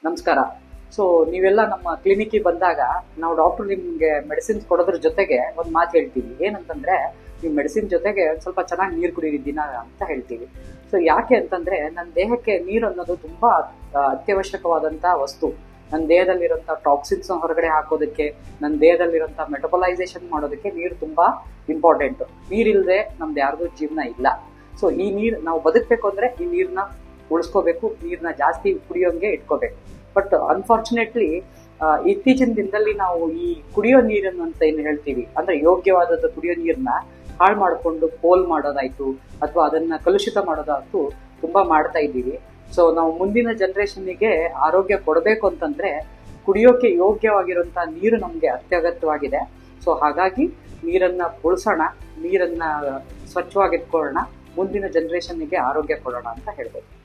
ನಮಸ್ಕಾರ. ಸೊ ನೀವೆಲ್ಲ ನಮ್ಮ ಕ್ಲಿನಿಕ್ಗೆ ಬಂದಾಗ ನಾವು ಡಾಕ್ಟರ್ ನಿಮ್ಗೆ ಮೆಡಿಸಿನ್ಸ್ ಕೊಡೋದ್ರ ಜೊತೆಗೆ ಒಂದು ಮಾತು ಹೇಳ್ತೀವಿ. ಏನಂತಂದ್ರೆ, ನೀವು ಮೆಡಿಸಿನ್ ಜೊತೆಗೆ ಸ್ವಲ್ಪ ಚೆನ್ನಾಗಿ ನೀರು ಕುಡೀರಿ ದಿನ ಅಂತ ಹೇಳ್ತೀವಿ. ಸೊ ಯಾಕೆ ಅಂತಂದ್ರೆ, ನನ್ನ ದೇಹಕ್ಕೆ ನೀರು ಅನ್ನೋದು ತುಂಬಾ ಅತ್ಯವಶ್ಯಕವಾದಂತ ವಸ್ತು. ನನ್ನ ದೇಹದಲ್ಲಿರುವಂಥ ಟಾಕ್ಸಿನ್ಸ್ ಹೊರಗಡೆ ಹಾಕೋದಕ್ಕೆ, ನನ್ನ ದೇಹದಲ್ಲಿರುವಂಥ ಮೆಟಬಲೈಸೇಷನ್ ಮಾಡೋದಕ್ಕೆ ನೀರು ತುಂಬಾ ಇಂಪಾರ್ಟೆಂಟ್. ನೀರಿಲ್ಲದೆ ನಮ್ದು ಯಾರ್ದು ಜೀವನ ಇಲ್ಲ. ಸೊ ಈ ನೀರು ನಾವು ಬದುಕಬೇಕು ಅಂದ್ರೆ ಈ ನೀರನ್ನ ಉಳಿಸ್ಕೋಬೇಕು, ನೀರನ್ನ ಜಾಸ್ತಿ ಕುಡಿಯೋಂಗೆ ಇಟ್ಕೋಬೇಕು. ಬಟ್ ಅನ್ಫಾರ್ಚುನೇಟ್ಲಿ ಇತ್ತೀಚಿನ ದಿನದಲ್ಲಿ ನಾವು ಈ ಕುಡಿಯೋ ನೀರನ್ನು ಅಂತ ಏನು ಹೇಳ್ತೀವಿ, ಅಂದ್ರೆ ಯೋಗ್ಯವಾದದ್ದು ಕುಡಿಯೋ ನೀರನ್ನ ಹಾಳು ಮಾಡಿಕೊಂಡು ಪೋಲ್ ಮಾಡೋದಾಯ್ತು ಅಥವಾ ಅದನ್ನ ಕಲುಷಿತ ಮಾಡೋದಾಯ್ತು ತುಂಬಾ ಮಾಡ್ತಾ ಇದ್ದೀವಿ. ಸೊ ನಾವು ಮುಂದಿನ ಜನರೇಷನ್ನಿಗೆ ಆರೋಗ್ಯ ಕೊಡಬೇಕು ಅಂತಂದ್ರೆ ಕುಡಿಯೋಕೆ ಯೋಗ್ಯವಾಗಿರುವಂತ ನೀರು ನಮ್ಗೆ ಅತ್ಯಗತ್ಯವಾಗಿದೆ. ಸೊ ಹಾಗಾಗಿ ನೀರನ್ನ ಉಳಿಸೋಣ, ನೀರನ್ನ ಸ್ವಚ್ಛವಾಗಿಟ್ಕೊಳ್ಳೋಣ, ಮುಂದಿನ ಜನರೇಷನ್ನಿಗೆ ಆರೋಗ್ಯ ಕೊಡೋಣ ಅಂತ ಹೇಳ್ಬೇಕು.